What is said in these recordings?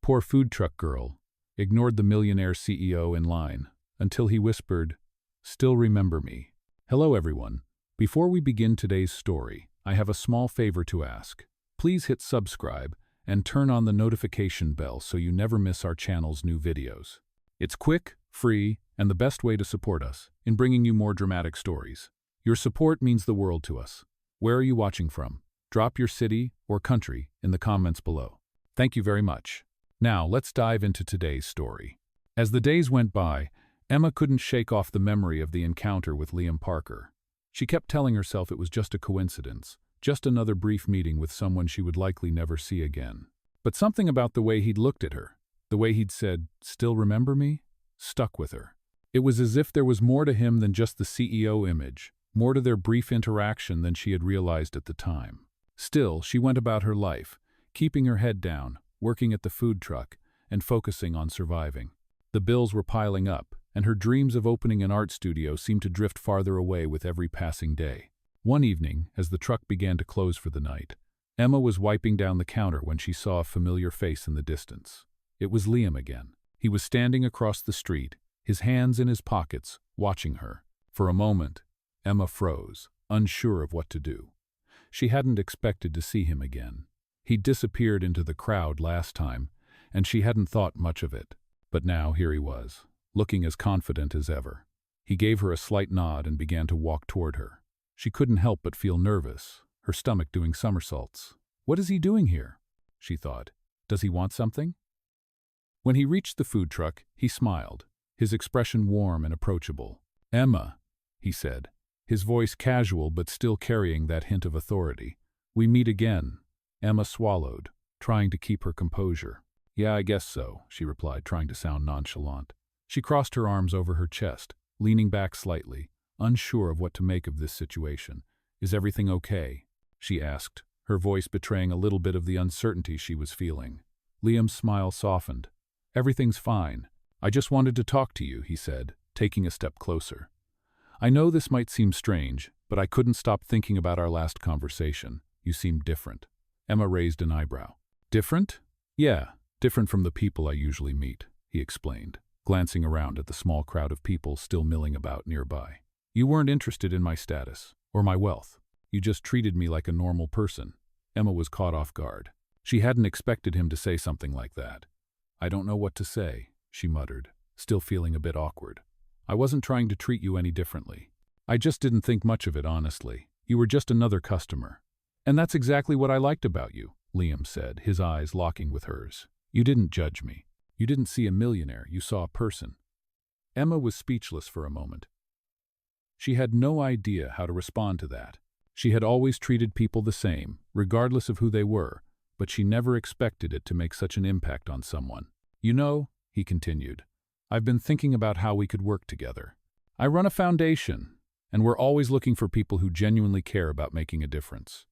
Poor food truck girl ignored the millionaire CEO in line until he whispered, "Still remember me." Hello everyone. Before we begin today's story, I have a small favor to ask. Please hit subscribe and turn on the notification bell so you never miss our channel's new videos. It's quick, free, and the best way to support us in bringing you more dramatic stories. Your support means the world to us. Where are you watching from? Drop your city or country in the comments below. Thank you very much. Now, let's dive into today's story. As the days went by, Emma couldn't shake off the memory of the encounter with Liam Parker. She kept telling herself it was just a coincidence, just another brief meeting with someone she would likely never see again. But something about the way he'd looked at her, the way he'd said, "Still remember me?" stuck with her. It was as if there was more to him than just the CEO image, more to their brief interaction than she had realized at the time. Still, she went about her life, keeping her head down, working at the food truck, and focusing on surviving. The bills were piling up, and her dreams of opening an art studio seemed to drift farther away with every passing day. One evening, as the truck began to close for the night, Emma was wiping down the counter when she saw a familiar face in the distance. It was Liam again. He was standing across the street, his hands in his pockets, watching her. For a moment, Emma froze, unsure of what to do. She hadn't expected to see him again. He'd disappeared into the crowd last time, and she hadn't thought much of it. But now here he was, looking as confident as ever. He gave her a slight nod and began to walk toward her. She couldn't help but feel nervous, her stomach doing somersaults. What is he doing here? She thought. Does he want something? When he reached the food truck, he smiled, his expression warm and approachable. "Emma," he said, his voice casual but still carrying that hint of authority. "We meet again." Emma swallowed, trying to keep her composure. "Yeah, I guess so," she replied, trying to sound nonchalant. She crossed her arms over her chest, leaning back slightly, unsure of what to make of this situation. "Is everything okay?" she asked, her voice betraying a little bit of the uncertainty she was feeling. Liam's smile softened. "Everything's fine. I just wanted to talk to you," he said, taking a step closer. "I know this might seem strange, but I couldn't stop thinking about our last conversation. You seemed different." Emma raised an eyebrow. "Different?" "Yeah, different from the people I usually meet," he explained, glancing around at the small crowd of people still milling about nearby. "You weren't interested in my status, or my wealth. You just treated me like a normal person." Emma was caught off guard. She hadn't expected him to say something like that. "I don't know what to say," she muttered, still feeling a bit awkward. "I wasn't trying to treat you any differently. I just didn't think much of it, honestly. You were just another customer." "And that's exactly what I liked about you," Liam said, his eyes locking with hers. "You didn't judge me. You didn't see a millionaire, you saw a person." Emma was speechless for a moment. She had no idea how to respond to that. She had always treated people the same, regardless of who they were, but she never expected it to make such an impact on someone. "You know," he continued, "I've been thinking about how we could work together. I run a foundation, and we're always looking for people who genuinely care about making a difference."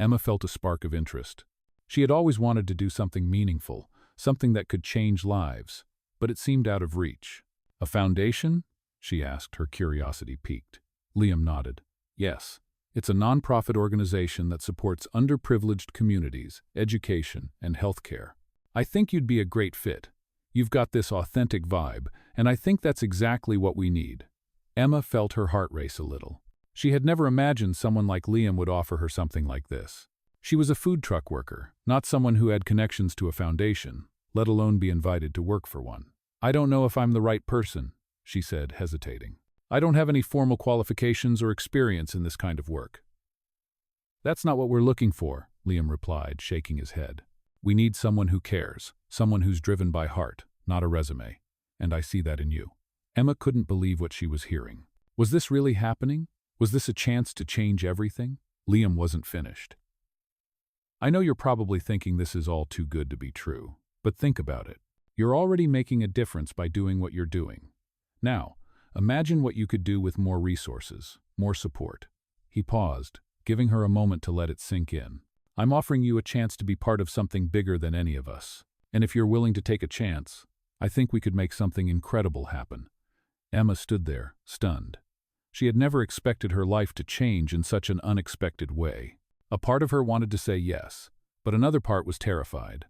Emma felt a spark of interest. She had always wanted to do something meaningful, something that could change lives, but it seemed out of reach. "A foundation?" she asked, her curiosity piqued. Liam nodded. "Yes, it's a nonprofit organization that supports underprivileged communities, education, and healthcare. I think you'd be a great fit. You've got this authentic vibe, and I think that's exactly what we need." Emma felt her heart race a little. She had never imagined someone like Liam would offer her something like this. She was a food truck worker, not someone who had connections to a foundation, let alone be invited to work for one. "I don't know if I'm the right person," she said, hesitating. "I don't have any formal qualifications or experience in this kind of work." "That's not what we're looking for," Liam replied, shaking his head. "We need someone who cares, someone who's driven by heart, not a resume. And I see that in you." Emma couldn't believe what she was hearing. Was this really happening? Was this a chance to change everything? Liam wasn't finished. "I know you're probably thinking this is all too good to be true, but think about it. You're already making a difference by doing what you're doing. Now, imagine what you could do with more resources, more support." He paused, giving her a moment to let it sink in. "I'm offering you a chance to be part of something bigger than any of us. And if you're willing to take a chance, I think we could make something incredible happen." Emma stood there, stunned. She had never expected her life to change in such an unexpected way. A part of her wanted to say yes, but another part was terrified.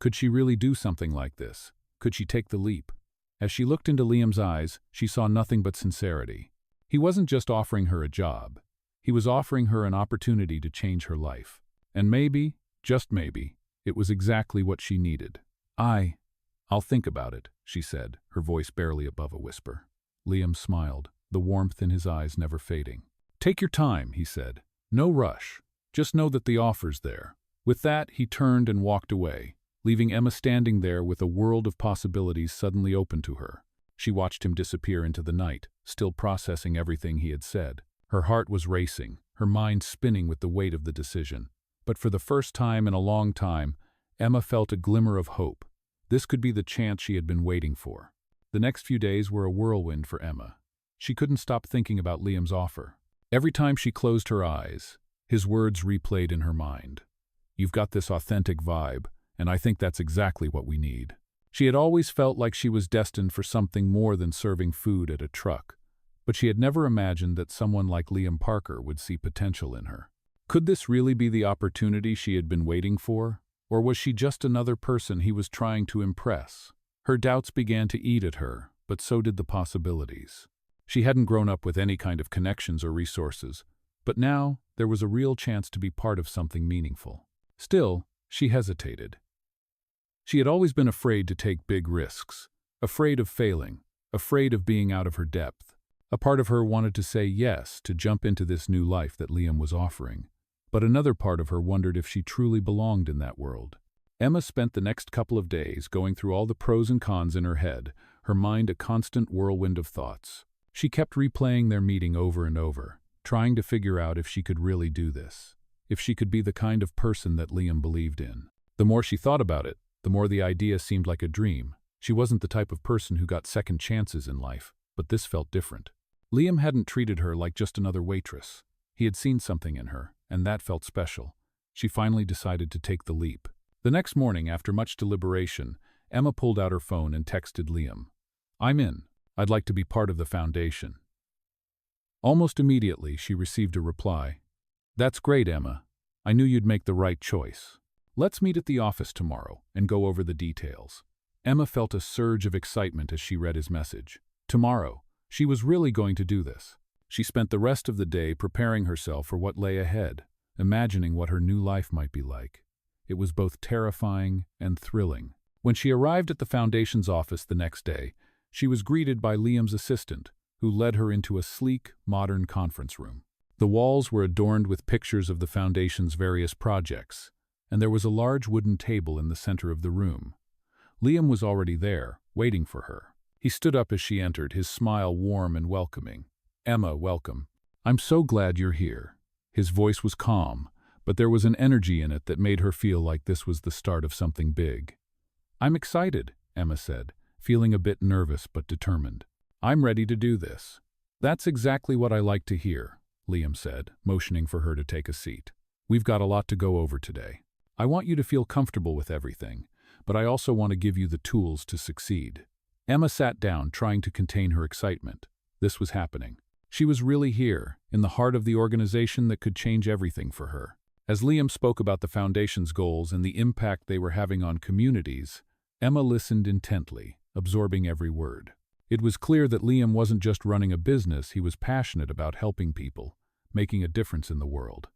Could she really do something like this? Could she take the leap? As she looked into Liam's eyes, she saw nothing but sincerity. He wasn't just offering her a job. He was offering her an opportunity to change her life. And maybe, just maybe, it was exactly what she needed. I'll think about it, she said, her voice barely above a whisper. Liam smiled, the warmth in his eyes never fading. Take your time, he said. No rush. Just know that the offer's there. With that, he turned and walked away, leaving Emma standing there with a world of possibilities suddenly open to her. She watched him disappear into the night, still processing everything he had said. Her heart was racing, her mind spinning with the weight of the decision. But for the first time in a long time, Emma felt a glimmer of hope. This could be the chance she had been waiting for. The next few days were a whirlwind for Emma. She couldn't stop thinking about Liam's offer. Every time she closed her eyes, his words replayed in her mind. You've got this authentic vibe, and I think that's exactly what we need. She had always felt like she was destined for something more than serving food at a truck, but she had never imagined that someone like Liam Parker would see potential in her. Could this really be the opportunity she had been waiting for? Or was she just another person he was trying to impress? Her doubts began to eat at her, but so did the possibilities. She hadn't grown up with any kind of connections or resources, but now there was a real chance to be part of something meaningful. Still, she hesitated. She had always been afraid to take big risks, afraid of failing, afraid of being out of her depth. A part of her wanted to say yes to jump into this new life that Liam was offering, but another part of her wondered if she truly belonged in that world. Emma spent the next couple of days going through all the pros and cons in her head, her mind a constant whirlwind of thoughts. She kept replaying their meeting over and over, trying to figure out if she could really do this, if she could be the kind of person that Liam believed in. The more she thought about it, the more the idea seemed like a dream. She wasn't the type of person who got second chances in life, but this felt different. Liam hadn't treated her like just another waitress. He had seen something in her, and that felt special. She finally decided to take the leap. The next morning, after much deliberation, Emma pulled out her phone and texted Liam. I'm in. I'd like to be part of the foundation. Almost immediately, she received a reply. That's great, Emma. I knew you'd make the right choice. Let's meet at the office tomorrow and go over the details. Emma felt a surge of excitement as she read his message. Tomorrow, she was really going to do this. She spent the rest of the day preparing herself for what lay ahead, imagining what her new life might be like. It was both terrifying and thrilling. When she arrived at the foundation's office the next day, she was greeted by Liam's assistant, who led her into a sleek, modern conference room. The walls were adorned with pictures of the foundation's various projects, and there was a large wooden table in the center of the room. Liam was already there, waiting for her. He stood up as she entered, his smile warm and welcoming. Emma, welcome. I'm so glad you're here. His voice was calm, but there was an energy in it that made her feel like this was the start of something big. I'm excited, Emma said, feeling a bit nervous but determined. I'm ready to do this. That's exactly what I like to hear, Liam said, motioning for her to take a seat. We've got a lot to go over today. I want you to feel comfortable with everything, but I also want to give you the tools to succeed. Emma sat down, trying to contain her excitement. This was happening. She was really here, in the heart of the organization that could change everything for her. As Liam spoke about the foundation's goals and the impact they were having on communities, Emma listened intently, absorbing every word. It was clear that Liam wasn't just running a business, he was passionate about helping people, making a difference in the world.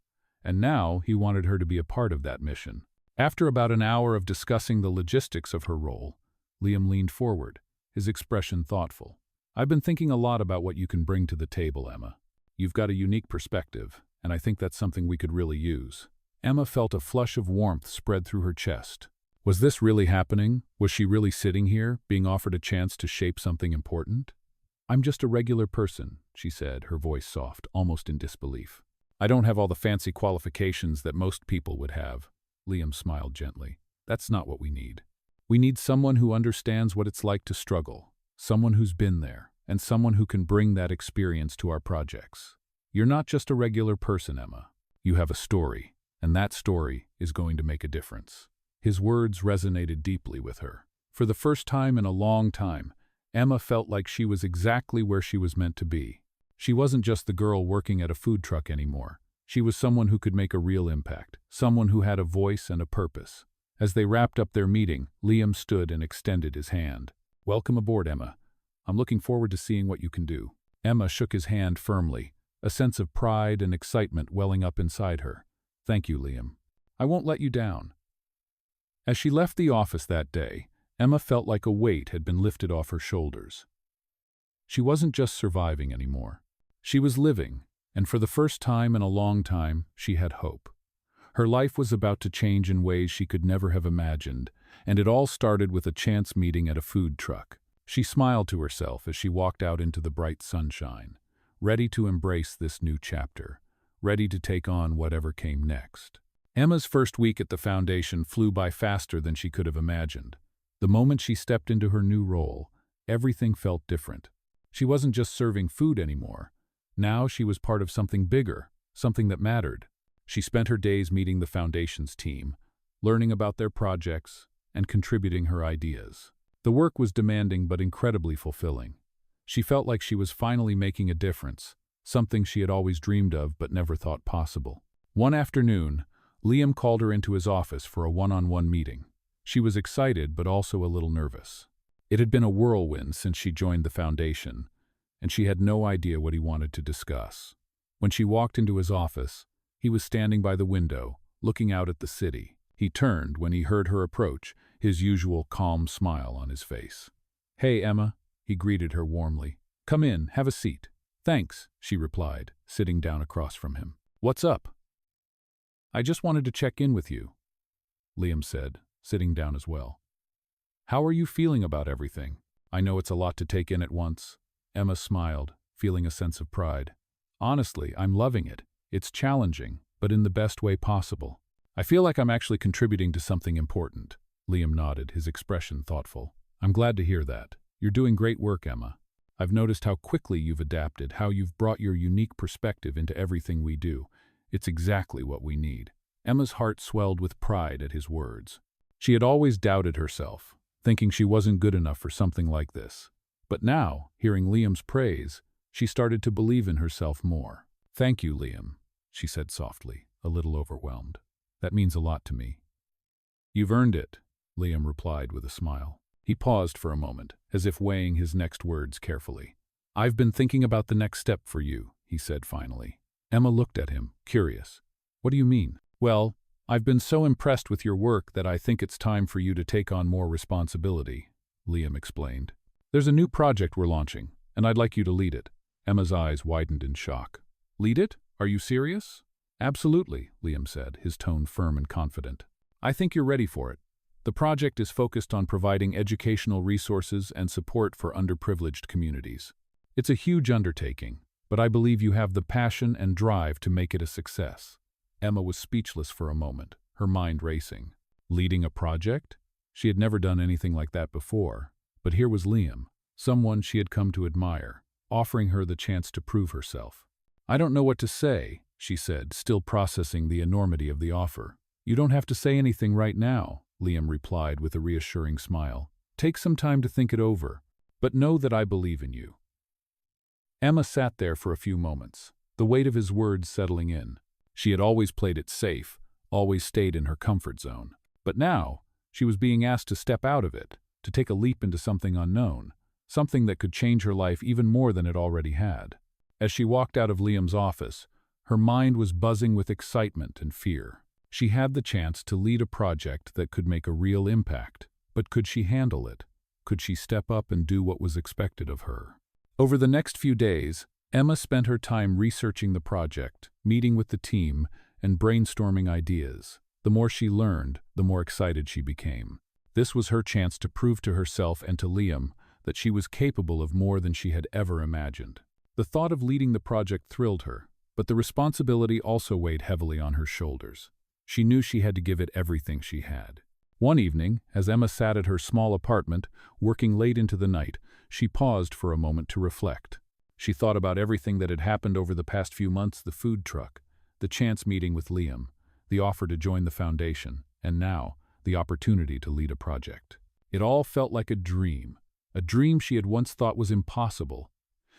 And now he wanted her to be a part of that mission. After about an hour of discussing the logistics of her role, Liam leaned forward, his expression thoughtful. I've been thinking a lot about what you can bring to the table, Emma. You've got a unique perspective, and I think that's something we could really use. Emma felt a flush of warmth spread through her chest. Was this really happening? Was she really sitting here, being offered a chance to shape something important? I'm just a regular person, she said, her voice soft, almost in disbelief. I don't have all the fancy qualifications that most people would have. Liam smiled gently. That's not what we need. We need someone who understands what it's like to struggle, someone who's been there, and someone who can bring that experience to our projects. You're not just a regular person, Emma. You have a story, and that story is going to make a difference. His words resonated deeply with her. For the first time in a long time, Emma felt like she was exactly where she was meant to be. She wasn't just the girl working at a food truck anymore. She was someone who could make a real impact, someone who had a voice and a purpose. As they wrapped up their meeting, Liam stood and extended his hand. "Welcome aboard, Emma. I'm looking forward to seeing what you can do." Emma shook his hand firmly, a sense of pride and excitement welling up inside her. "Thank you, Liam. I won't let you down." As she left the office that day, Emma felt like a weight had been lifted off her shoulders. She wasn't just surviving anymore. She was living, and for the first time in a long time, she had hope. Her life was about to change in ways she could never have imagined, and it all started with a chance meeting at a food truck. She smiled to herself as she walked out into the bright sunshine, ready to embrace this new chapter, ready to take on whatever came next. Emma's first week at the foundation flew by faster than she could have imagined. The moment she stepped into her new role, everything felt different. She wasn't just serving food anymore. Now she was part of something bigger, something that mattered. She spent her days meeting the foundation's team, learning about their projects, and contributing her ideas. The work was demanding but incredibly fulfilling. She felt like she was finally making a difference, something she had always dreamed of but never thought possible. One afternoon, Liam called her into his office for a one-on-one meeting. She was excited but also a little nervous. It had been a whirlwind since she joined the foundation, and she had no idea what he wanted to discuss. When she walked into his office, he was standing by the window, looking out at the city. He turned when he heard her approach, his usual calm smile on his face. "Hey, Emma," he greeted her warmly. "Come in, have a seat." "Thanks," she replied, sitting down across from him. "What's up?" "I just wanted to check in with you," Liam said, sitting down as well. "How are you feeling about everything?" "I know it's a lot to take in at once." Emma smiled, feeling a sense of pride. "Honestly, I'm loving it. It's challenging, but in the best way possible. I feel like I'm actually contributing to something important." Liam nodded, his expression thoughtful. "I'm glad to hear that. You're doing great work, Emma. I've noticed how quickly you've adapted, how you've brought your unique perspective into everything we do. It's exactly what we need." Emma's heart swelled with pride at his words. She had always doubted herself, thinking she wasn't good enough for something like this. But now, hearing Liam's praise, she started to believe in herself more. "Thank you, Liam," she said softly, a little overwhelmed. "That means a lot to me." "You've earned it," Liam replied with a smile. He paused for a moment, as if weighing his next words carefully. "I've been thinking about the next step for you," he said finally. Emma looked at him, curious. "What do you mean?" "Well, I've been so impressed with your work that I think it's time for you to take on more responsibility," Liam explained. "There's a new project we're launching, and I'd like you to lead it." Emma's eyes widened in shock. "Lead it? Are you serious?" "Absolutely," Liam said, his tone firm and confident. "I think you're ready for it. The project is focused on providing educational resources and support for underprivileged communities. It's a huge undertaking, but I believe you have the passion and drive to make it a success." Emma was speechless for a moment, her mind racing. Leading a project? She had never done anything like that before, but here was Liam, someone she had come to admire, offering her the chance to prove herself. "I don't know what to say," she said, still processing the enormity of the offer. "You don't have to say anything right now," Liam replied with a reassuring smile. "Take some time to think it over, but know that I believe in you." Emma sat there for a few moments, the weight of his words settling in. She had always played it safe, always stayed in her comfort zone. But now, she was being asked to step out of it, to take a leap into something unknown, something that could change her life even more than it already had. As she walked out of Liam's office, her mind was buzzing with excitement and fear. She had the chance to lead a project that could make a real impact, but could she handle it? Could she step up and do what was expected of her? Over the next few days, Emma spent her time researching the project, meeting with the team, and brainstorming ideas. The more she learned, the more excited she became. This was her chance to prove to herself and to Liam that she was capable of more than she had ever imagined. The thought of leading the project thrilled her, but the responsibility also weighed heavily on her shoulders. She knew she had to give it everything she had. One evening, as Emma sat at her small apartment, working late into the night, she paused for a moment to reflect. She thought about everything that had happened over the past few months: the food truck, the chance meeting with Liam, the offer to join the foundation, and now, the opportunity to lead a project. It all felt like a dream she had once thought was impossible.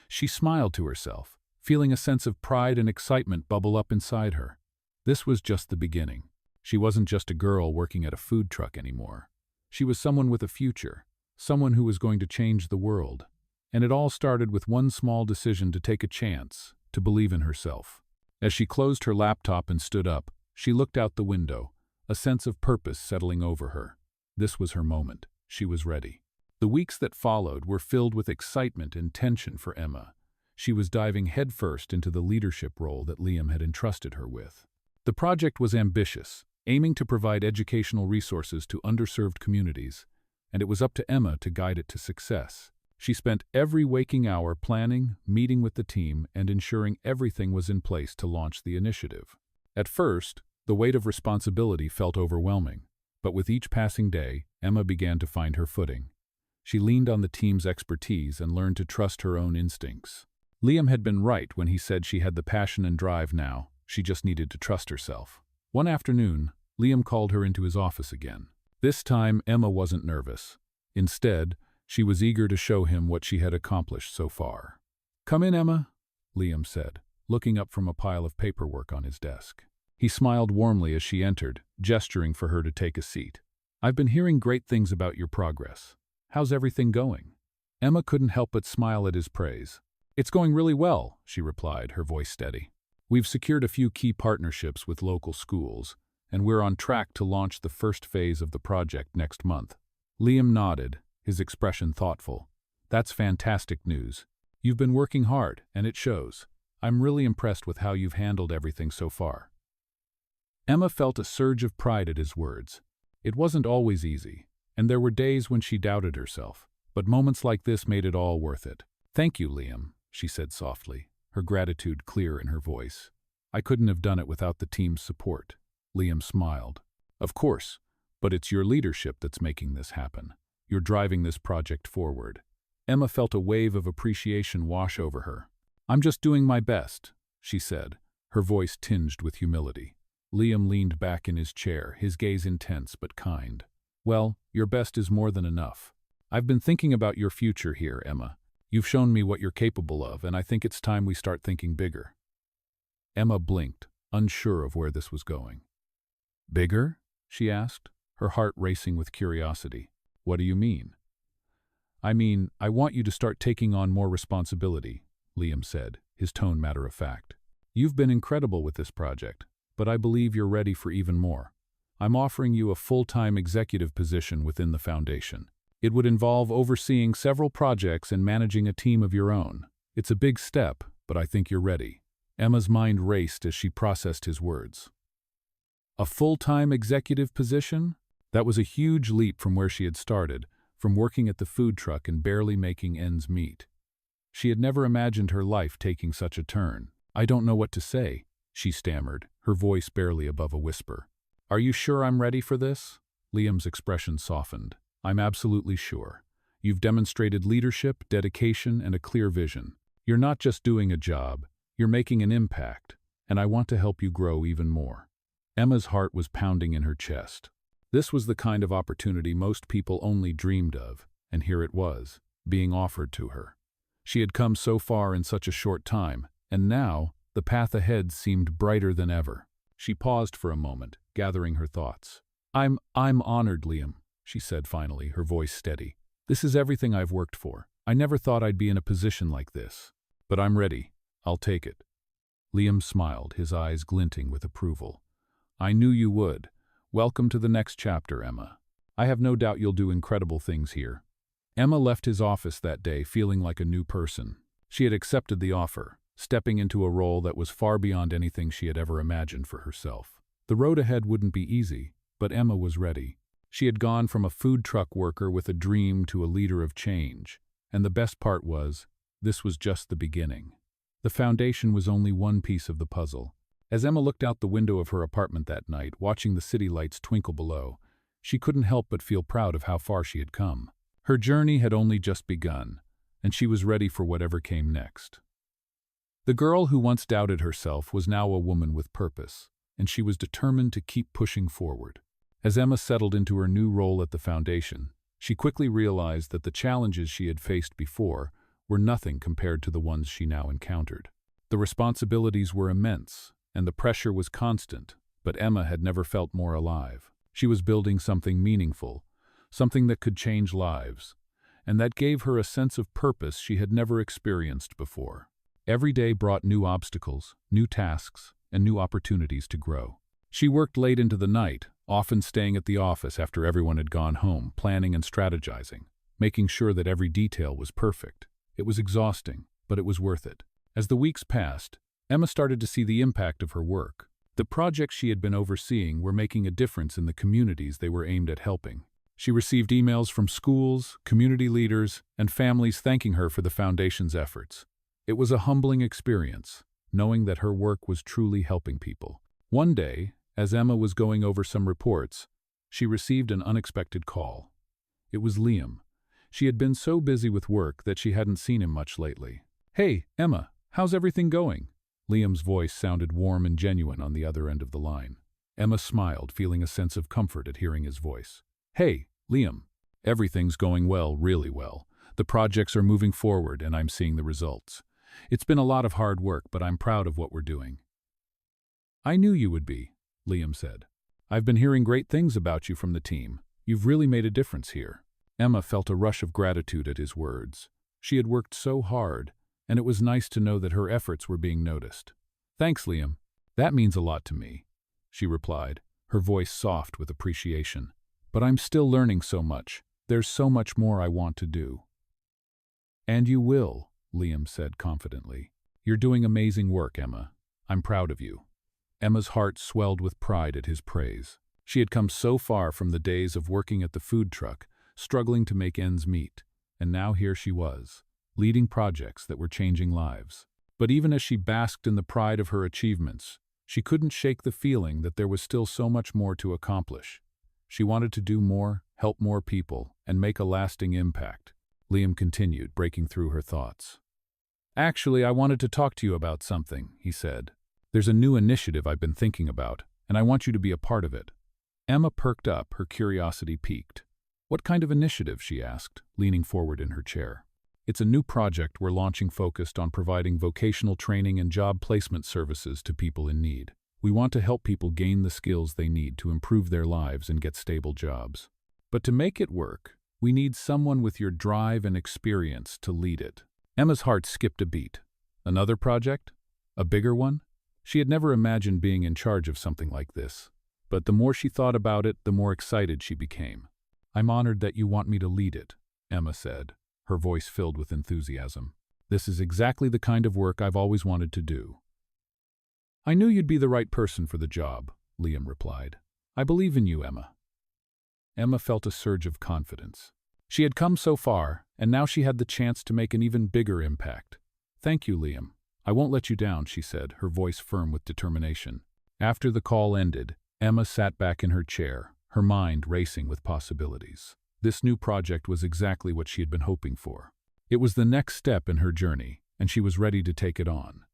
She smiled to herself, feeling a sense of pride and excitement bubble up inside her. This was just the beginning. She wasn't just a girl working at a food truck anymore. She was someone with a future, someone who was going to change the world. And it all started with one small decision to take a chance, to believe in herself. As she closed her laptop and stood up, she looked out the window, a sense of purpose settling over her. This was her moment. She was ready. The weeks that followed were filled with excitement and tension for Emma. She was diving headfirst into the leadership role that Liam had entrusted her with. The project was ambitious, aiming to provide educational resources to underserved communities, and it was up to Emma to guide it to success. She spent every waking hour planning, meeting with the team, and ensuring everything was in place to launch the initiative. At first, the weight of responsibility felt overwhelming, but with each passing day, Emma began to find her footing. She leaned on the team's expertise and learned to trust her own instincts. Liam had been right when he said she had the passion and drive now. She just needed to trust herself. One afternoon, Liam called her into his office again. This time, Emma wasn't nervous. Instead, she was eager to show him what she had accomplished so far. "Come in, Emma," Liam said, looking up from a pile of paperwork on his desk. He smiled warmly as she entered, gesturing for her to take a seat. "I've been hearing great things about your progress. How's everything going?" Emma couldn't help but smile at his praise. "It's going really well," she replied, her voice steady. "We've secured a few key partnerships with local schools, and we're on track to launch the first phase of the project next month." Liam nodded, his expression thoughtful. "That's fantastic news. You've been working hard, and it shows. I'm really impressed with how you've handled everything so far." Emma felt a surge of pride at his words. It wasn't always easy, and there were days when she doubted herself, but moments like this made it all worth it. "Thank you, Liam," she said softly, her gratitude clear in her voice. "I couldn't have done it without the team's support." Liam smiled. "Of course, but it's your leadership that's making this happen. You're driving this project forward." Emma felt a wave of appreciation wash over her. "I'm just doing my best," she said, her voice tinged with humility. Liam leaned back in his chair, his gaze intense but kind. "Well, your best is more than enough. I've been thinking about your future here, Emma. You've shown me what you're capable of, and I think it's time we start thinking bigger." Emma blinked, unsure of where this was going. "Bigger?" she asked, her heart racing with curiosity. "What do you mean?" "I mean, I want you to start taking on more responsibility," Liam said, his tone matter-of-fact. "You've been incredible with this project, but I believe you're ready for even more. I'm offering you a full-time executive position within the foundation. It would involve overseeing several projects and managing a team of your own. It's a big step, but I think you're ready." Emma's mind raced as she processed his words. A full-time executive position? That was a huge leap from where she had started, from working at the food truck and barely making ends meet. She had never imagined her life taking such a turn. "I don't know what to say," she stammered, her voice barely above a whisper. "Are you sure I'm ready for this?" Liam's expression softened. "I'm absolutely sure. You've demonstrated leadership, dedication, and a clear vision. You're not just doing a job, you're making an impact, and I want to help you grow even more." Emma's heart was pounding in her chest. This was the kind of opportunity most people only dreamed of, and here it was, being offered to her. She had come so far in such a short time, and now, the path ahead seemed brighter than ever. She paused for a moment, gathering her thoughts. I'm honored, Liam," she said finally, her voice steady. "This is everything I've worked for. I never thought I'd be in a position like this. But I'm ready. I'll take it." Liam smiled, his eyes glinting with approval. "I knew you would. Welcome to the next chapter, Emma. I have no doubt you'll do incredible things here." Emma left his office that day feeling like a new person. She had accepted the offer, stepping into a role that was far beyond anything she had ever imagined for herself. The road ahead wouldn't be easy, but Emma was ready. She had gone from a food truck worker with a dream to a leader of change, and the best part was, this was just the beginning. The foundation was only one piece of the puzzle. As Emma looked out the window of her apartment that night, watching the city lights twinkle below, she couldn't help but feel proud of how far she had come. Her journey had only just begun, and she was ready for whatever came next. The girl who once doubted herself was now a woman with purpose, and she was determined to keep pushing forward. As Emma settled into her new role at the foundation, she quickly realized that the challenges she had faced before were nothing compared to the ones she now encountered. The responsibilities were immense, and the pressure was constant, But Emma had never felt more alive. She was building something meaningful, something that could change lives, and that gave her a sense of purpose she had never experienced before. Every day brought new obstacles, new tasks, and new opportunities to grow. She worked late into the night, often staying at the office after everyone had gone home, planning and strategizing, making sure that every detail was perfect. It was exhausting, but it was worth it. As the weeks passed, Emma started to see the impact of her work. The projects she had been overseeing were making a difference in the communities they were aimed at helping. She received emails from schools, community leaders, and families thanking her for the foundation's efforts. It was a humbling experience, knowing that her work was truly helping people. One day, as Emma was going over some reports, she received an unexpected call. It was Liam. She had been so busy with work that she hadn't seen him much lately. "Hey, Emma, how's everything going?" Liam's voice sounded warm and genuine on the other end of the line. Emma smiled, feeling a sense of comfort at hearing his voice. "Hey, Liam, everything's going well, really well. The projects are moving forward and I'm seeing the results. It's been a lot of hard work, but I'm proud of what we're doing." "I knew you would be," Liam said. "I've been hearing great things about you from the team. You've really made a difference here." Emma felt a rush of gratitude at his words. She had worked so hard, and it was nice to know that her efforts were being noticed. "Thanks, Liam. That means a lot to me," she replied, her voice soft with appreciation. "But I'm still learning so much. There's so much more I want to do." "And you will," Liam said confidently. "You're doing amazing work, Emma. I'm proud of you." Emma's heart swelled with pride at his praise. She had come so far from the days of working at the food truck, struggling to make ends meet, and now here she was, leading projects that were changing lives. But even as she basked in the pride of her achievements, she couldn't shake the feeling that there was still so much more to accomplish. She wanted to do more, help more people, and make a lasting impact. Liam continued, breaking through her thoughts. "Actually, I wanted to talk to you about something," he said. "There's a new initiative I've been thinking about, and I want you to be a part of it." Emma perked up, her curiosity piqued. "What kind of initiative?" she asked, leaning forward in her chair. "It's a new project we're launching focused on providing vocational training and job placement services to people in need. We want to help people gain the skills they need to improve their lives and get stable jobs. But to make it work, we need someone with your drive and experience to lead it." Emma's heart skipped a beat. Another project? A bigger one? She had never imagined being in charge of something like this. But the more she thought about it, the more excited she became. "I'm honored that you want me to lead it," Emma said, her voice filled with enthusiasm. "This is exactly the kind of work I've always wanted to do." "I knew you'd be the right person for the job," Liam replied. "I believe in you, Emma." Emma felt a surge of confidence. She had come so far, and now she had the chance to make an even bigger impact. "Thank you, Liam. I won't let you down," she said, her voice firm with determination. After the call ended, Emma sat back in her chair, her mind racing with possibilities. This new project was exactly what she had been hoping for. It was the next step in her journey, and she was ready to take it on.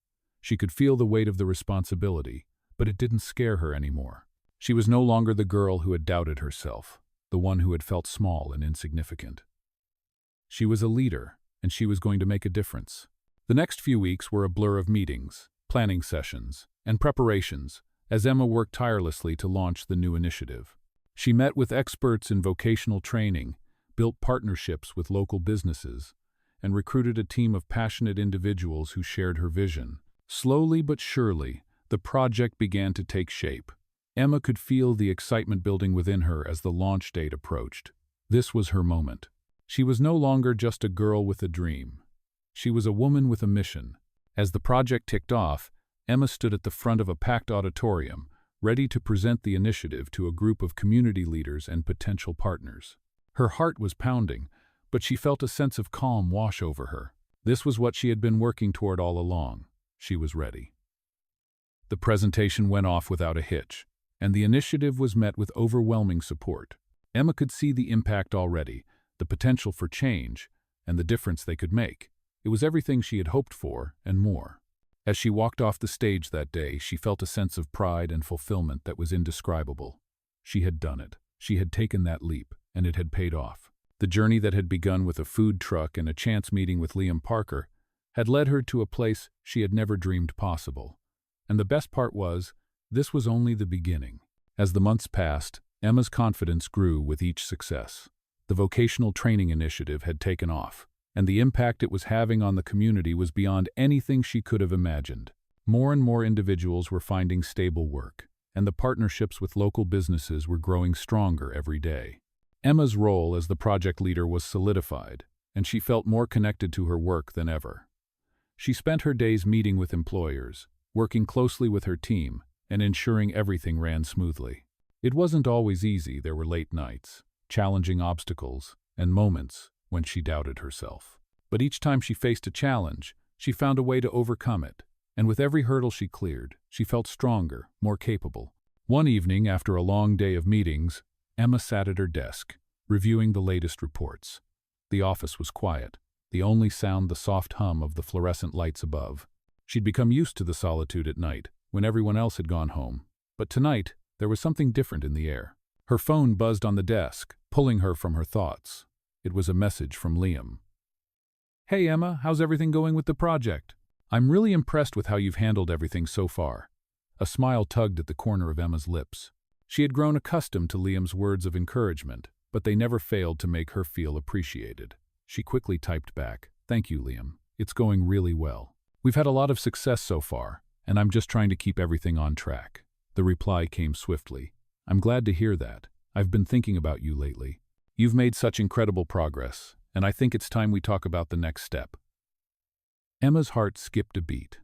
She could feel the weight of the responsibility, but it didn't scare her anymore. She was no longer the girl who had doubted herself, the one who had felt small and insignificant. She was a leader, and she was going to make a difference. The next few weeks were a blur of meetings, planning sessions, and preparations, as Emma worked tirelessly to launch the new initiative. She met with experts in vocational training, built partnerships with local businesses, and recruited a team of passionate individuals who shared her vision. Slowly but surely, the project began to take shape. Emma could feel the excitement building within her as the launch date approached. This was her moment. She was no longer just a girl with a dream. She was a woman with a mission. As the project ticked off, Emma stood at the front of a packed auditorium, ready to present the initiative to a group of community leaders and potential partners. Her heart was pounding, but she felt a sense of calm wash over her. This was what she had been working toward all along. She was ready. The presentation went off without a hitch, and the initiative was met with overwhelming support. Emma could see the impact already, the potential for change, and the difference they could make. It was everything she had hoped for, and more. As she walked off the stage that day, she felt a sense of pride and fulfillment that was indescribable. She had done it. She had taken that leap, and it had paid off. The journey that had begun with a food truck and a chance meeting with Liam Parker had led her to a place she had never dreamed possible. And the best part was, this was only the beginning. As the months passed, Emma's confidence grew with each success. The vocational training initiative had taken off, and the impact it was having on the community was beyond anything she could have imagined. More and more individuals were finding stable work, and the partnerships with local businesses were growing stronger every day. Emma's role as the project leader was solidified, and she felt more connected to her work than ever. She spent her days meeting with employers, working closely with her team, and ensuring everything ran smoothly. It wasn't always easy. There were late nights, challenging obstacles, and moments when she doubted herself. But each time she faced a challenge, she found a way to overcome it, and with every hurdle she cleared, she felt stronger, more capable. One evening, after a long day of meetings, Emma sat at her desk, reviewing the latest reports. The office was quiet, the only sound the soft hum of the fluorescent lights above. She'd become used to the solitude at night, when everyone else had gone home. But tonight, there was something different in the air. Her phone buzzed on the desk, pulling her from her thoughts. It was a message from Liam. "Hey Emma, how's everything going with the project? I'm really impressed with how you've handled everything so far." A smile tugged at the corner of Emma's lips. She had grown accustomed to Liam's words of encouragement, but they never failed to make her feel appreciated. She quickly typed back, "Thank you, Liam. It's going really well. We've had a lot of success so far, and I'm just trying to keep everything on track." The reply came swiftly. "I'm glad to hear that. I've been thinking about you lately. You've made such incredible progress, and I think it's time we talk about the next step." Emma's heart skipped a beat.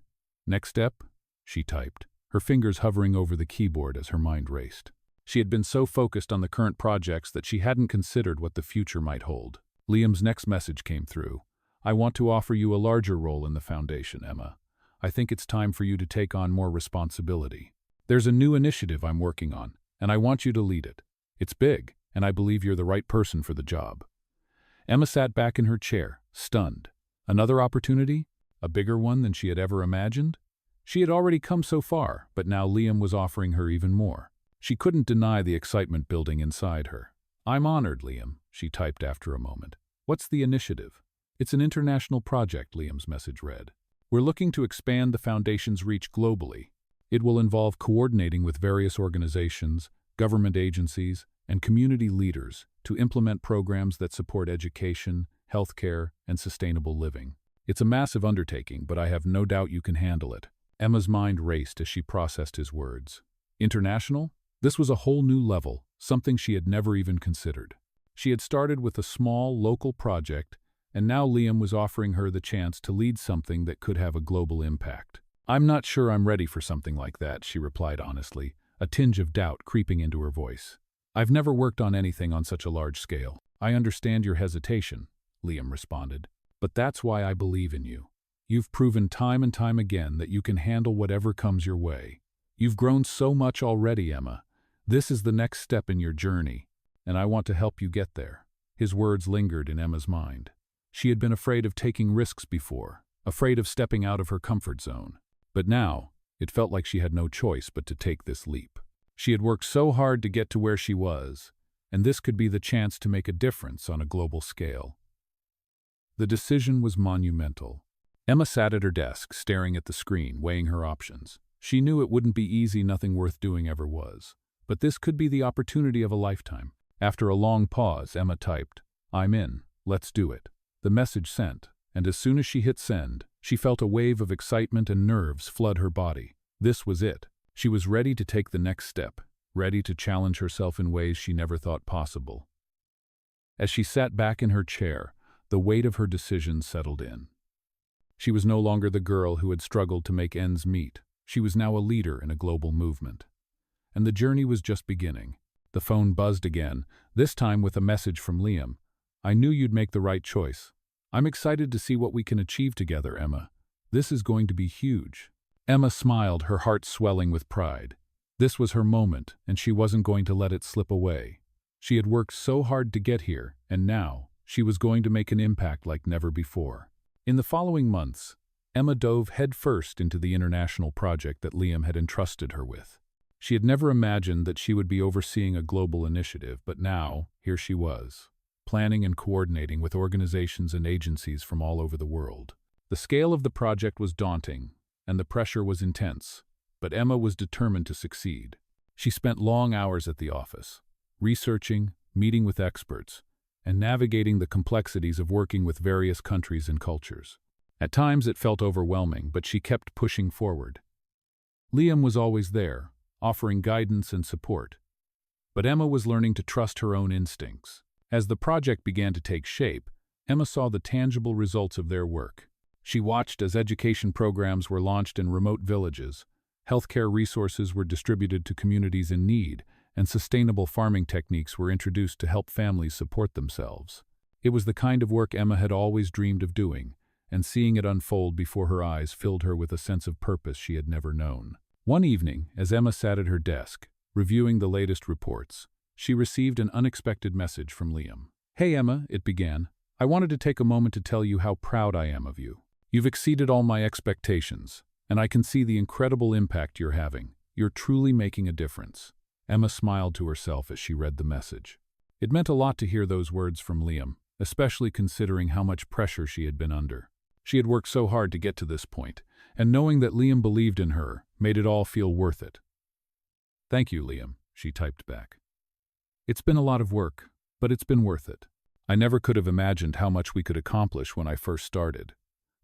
"Next step?" she typed, her fingers hovering over the keyboard as her mind raced. She had been so focused on the current projects that she hadn't considered what the future might hold. Liam's next message came through. "I want to offer you a larger role in the foundation, Emma. I think it's time for you to take on more responsibility. There's a new initiative I'm working on, and I want you to lead it. It's big, and I believe you're the right person for the job." Emma sat back in her chair, stunned. Another opportunity? A bigger one than she had ever imagined? She had already come so far, but now Liam was offering her even more. She couldn't deny the excitement building inside her. "I'm honored, Liam," she typed after a moment. "What's the initiative?" "It's an international project," Liam's message read. "We're looking to expand the foundation's reach globally. It will involve coordinating with various organizations, government agencies, and community leaders to implement programs that support education, healthcare, and sustainable living. It's a massive undertaking, but I have no doubt you can handle it." Emma's mind raced as she processed his words. International? This was a whole new level, something she had never even considered. She had started with a small, local project, and now Liam was offering her the chance to lead something that could have a global impact. "I'm not sure I'm ready for something like that," she replied honestly, a tinge of doubt creeping into her voice. "I've never worked on anything on such a large scale." "I understand your hesitation," Liam responded, "but that's why I believe in you. You've proven time and time again that you can handle whatever comes your way. You've grown so much already, Emma. This is the next step in your journey, and I want to help you get there." His words lingered in Emma's mind. She had been afraid of taking risks before, afraid of stepping out of her comfort zone. But now, it felt like she had no choice but to take this leap. She had worked so hard to get to where she was, and this could be the chance to make a difference on a global scale. The decision was monumental. Emma sat at her desk, staring at the screen, weighing her options. She knew it wouldn't be easy, nothing worth doing ever was. But this could be the opportunity of a lifetime. After a long pause, Emma typed, "I'm in, let's do it." The message sent, and as soon as she hit send, she felt a wave of excitement and nerves flood her body. This was it. She was ready to take the next step, ready to challenge herself in ways she never thought possible. As she sat back in her chair, the weight of her decision settled in. She was no longer the girl who had struggled to make ends meet. She was now a leader in a global movement. And the journey was just beginning. The phone buzzed again, this time with a message from Liam. "I knew you'd make the right choice. I'm excited to see what we can achieve together, Emma. This is going to be huge." Emma smiled, her heart swelling with pride. This was her moment, and she wasn't going to let it slip away. She had worked so hard to get here, and now, she was going to make an impact like never before. In the following months, Emma dove headfirst into the international project that Liam had entrusted her with. She had never imagined that she would be overseeing a global initiative, but now, here she was, planning and coordinating with organizations and agencies from all over the world. The scale of the project was daunting, and the pressure was intense. but Emma was determined to succeed. She spent long hours at the office, researching, meeting with experts, and navigating the complexities of working with various countries and cultures. At times it felt overwhelming, but she kept pushing forward. Liam was always there, offering guidance and support. But Emma was learning to trust her own instincts. As the project began to take shape, Emma saw the tangible results of their work. She watched as education programs were launched in remote villages, healthcare resources were distributed to communities in need, and sustainable farming techniques were introduced to help families support themselves. It was the kind of work Emma had always dreamed of doing, and seeing it unfold before her eyes filled her with a sense of purpose she had never known. One evening, as Emma sat at her desk, reviewing the latest reports, she received an unexpected message from Liam. "Hey Emma," it began, "I wanted to take a moment to tell you how proud I am of you. You've exceeded all my expectations, and I can see the incredible impact you're having. You're truly making a difference." Emma smiled to herself as she read the message. It meant a lot to hear those words from Liam, especially considering how much pressure she had been under. She had worked so hard to get to this point, and knowing that Liam believed in her made it all feel worth it. "Thank you, Liam," she typed back. "It's been a lot of work, but it's been worth it. I never could have imagined how much we could accomplish when I first started."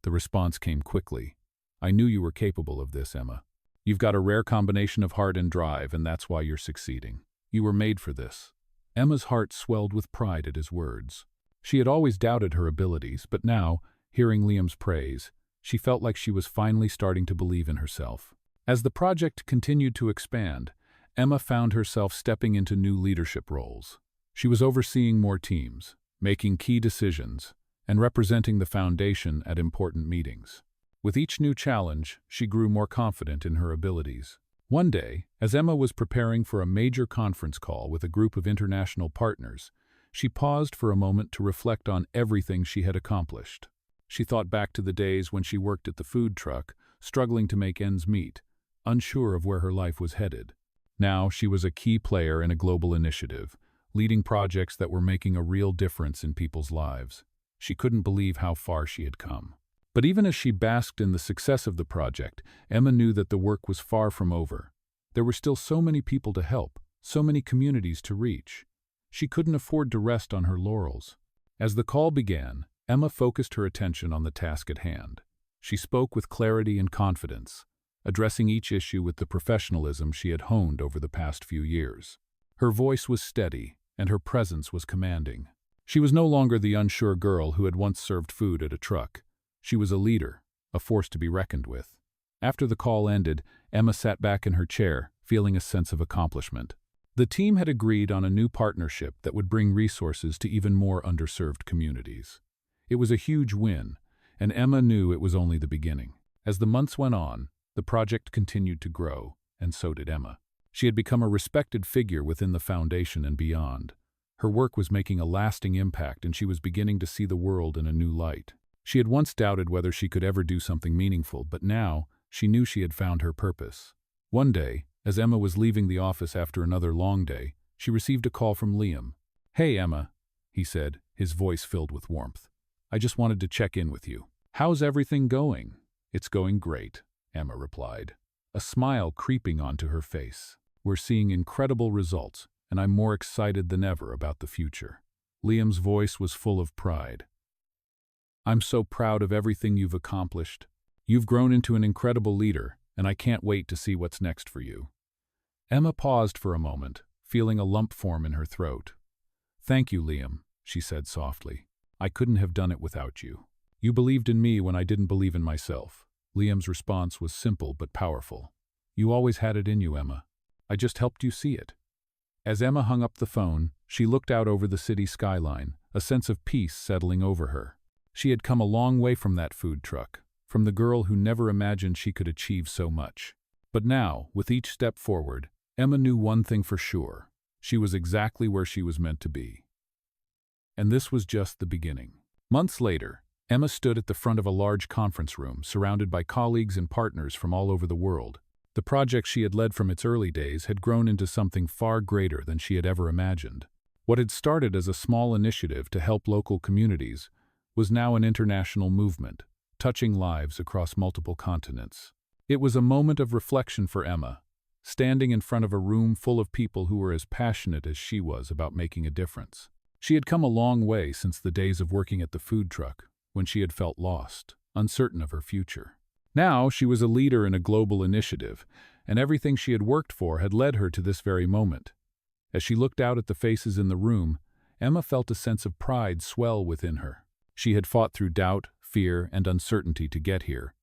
The response came quickly. "I knew you were capable of this, Emma. You've got a rare combination of heart and drive, and that's why you're succeeding. You were made for this." Emma's heart swelled with pride at his words. She had always doubted her abilities, but now, hearing Liam's praise, she felt like she was finally starting to believe in herself. As the project continued to expand, Emma found herself stepping into new leadership roles. She was overseeing more teams, making key decisions, and representing the foundation at important meetings. With each new challenge, she grew more confident in her abilities. One day, as Emma was preparing for a major conference call with a group of international partners, she paused for a moment to reflect on everything she had accomplished. She thought back to the days when she worked at the food truck, struggling to make ends meet, unsure of where her life was headed. Now she was a key player in a global initiative, leading projects that were making a real difference in people's lives. She couldn't believe how far she had come. But even as she basked in the success of the project, Emma knew that the work was far from over. There were still so many people to help, so many communities to reach. She couldn't afford to rest on her laurels. As the call began, Emma focused her attention on the task at hand. She spoke with clarity and confidence, addressing each issue with the professionalism she had honed over the past few years. Her voice was steady, and her presence was commanding. She was no longer the unsure girl who had once served food at a truck. She was a leader, a force to be reckoned with. After the call ended, Emma sat back in her chair, feeling a sense of accomplishment. The team had agreed on a new partnership that would bring resources to even more underserved communities. It was a huge win, and Emma knew it was only the beginning. As the months went on, the project continued to grow, and so did Emma. She had become a respected figure within the foundation and beyond. Her work was making a lasting impact, and she was beginning to see the world in a new light. She had once doubted whether she could ever do something meaningful, but now she knew she had found her purpose. One day, as Emma was leaving the office after another long day, she received a call from Liam. "Hey, Emma," he said, his voice filled with warmth. "I just wanted to check in with you. How's everything going?" "It's going great," Emma replied, a smile creeping onto her face. "We're seeing incredible results, and I'm more excited than ever about the future." Liam's voice was full of pride. "I'm so proud of everything you've accomplished. You've grown into an incredible leader, and I can't wait to see what's next for you." Emma paused for a moment, feeling a lump form in her throat. "Thank you, Liam," she said softly. "I couldn't have done it without you. You believed in me when I didn't believe in myself." Liam's response was simple but powerful. "You always had it in you, Emma. I just helped you see it." As Emma hung up the phone, she looked out over the city skyline, a sense of peace settling over her. She had come a long way from that food truck, from the girl who never imagined she could achieve so much. But now, with each step forward, Emma knew one thing for sure. She was exactly where she was meant to be. And this was just the beginning. Months later, Emma stood at the front of a large conference room, surrounded by colleagues and partners from all over the world. The project she had led from its early days had grown into something far greater than she had ever imagined. What had started as a small initiative to help local communities was now an international movement, touching lives across multiple continents. It was a moment of reflection for Emma, standing in front of a room full of people who were as passionate as she was about making a difference. She had come a long way since the days of working at the food truck, when she had felt lost, uncertain of her future. Now she was a leader in a global initiative, and everything she had worked for had led her to this very moment. As she looked out at the faces in the room, Emma felt a sense of pride swell within her. She had fought through doubt, fear, and uncertainty to get here,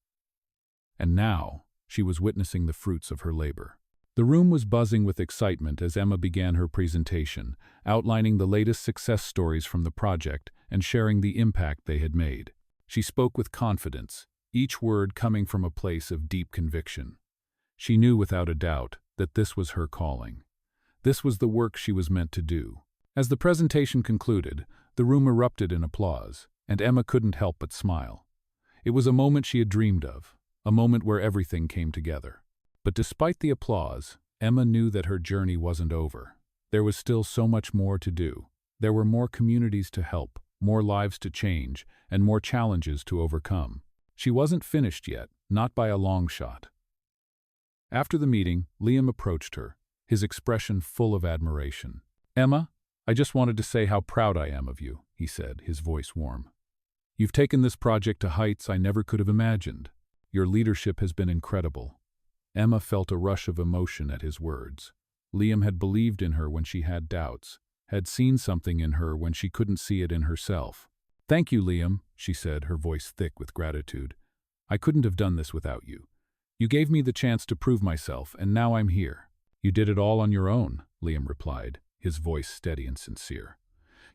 and now she was witnessing the fruits of her labor. The room was buzzing with excitement as Emma began her presentation, outlining the latest success stories from the project and sharing the impact they had made. She spoke with confidence, each word coming from a place of deep conviction. She knew without a doubt that this was her calling. This was the work she was meant to do. As the presentation concluded, the room erupted in applause, and Emma couldn't help but smile. It was a moment she had dreamed of, a moment where everything came together. But despite the applause, Emma knew that her journey wasn't over. There was still so much more to do. There were more communities to help, more lives to change, and more challenges to overcome. She wasn't finished yet, not by a long shot. After the meeting, Liam approached her, his expression full of admiration. "Emma, I just wanted to say how proud I am of you," he said, his voice warm. "You've taken this project to heights I never could have imagined. Your leadership has been incredible." Emma felt a rush of emotion at his words. Liam had believed in her when she had doubts, had seen something in her when she couldn't see it in herself. "Thank you, Liam," she said, her voice thick with gratitude. "I couldn't have done this without you. You gave me the chance to prove myself, and now I'm here." "You did it all on your own," Liam replied, his voice steady and sincere.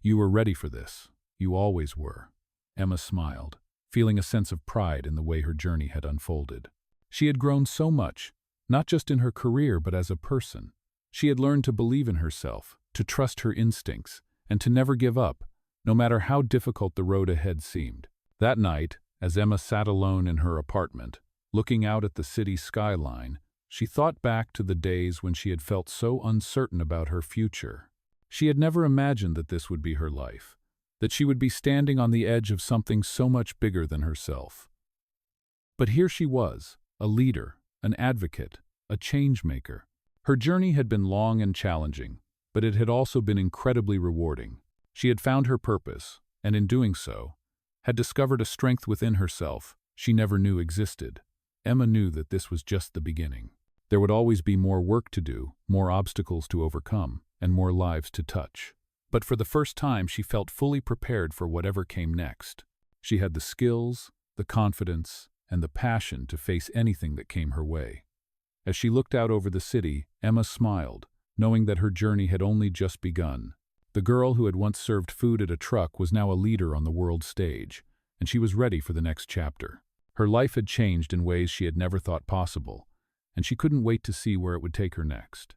"You were ready for this. You always were." Emma smiled, feeling a sense of pride in the way her journey had unfolded. She had grown so much, not just in her career but as a person. She had learned to believe in herself, to trust her instincts, and to never give up, no matter how difficult the road ahead seemed. That night, as Emma sat alone in her apartment, looking out at the city skyline, she thought back to the days when she had felt so uncertain about her future. She had never imagined that this would be her life, that she would be standing on the edge of something so much bigger than herself. But here she was, a leader, an advocate, a change-maker. Her journey had been long and challenging, but it had also been incredibly rewarding. She had found her purpose, and in doing so, had discovered a strength within herself she never knew existed. Emma knew that this was just the beginning. There would always be more work to do, more obstacles to overcome, and more lives to touch. But for the first time, she felt fully prepared for whatever came next. She had the skills, the confidence, and the passion to face anything that came her way. As she looked out over the city, Emma smiled, knowing that her journey had only just begun. The girl who had once served food at a truck was now a leader on the world stage, and she was ready for the next chapter. Her life had changed in ways she had never thought possible, and she couldn't wait to see where it would take her next.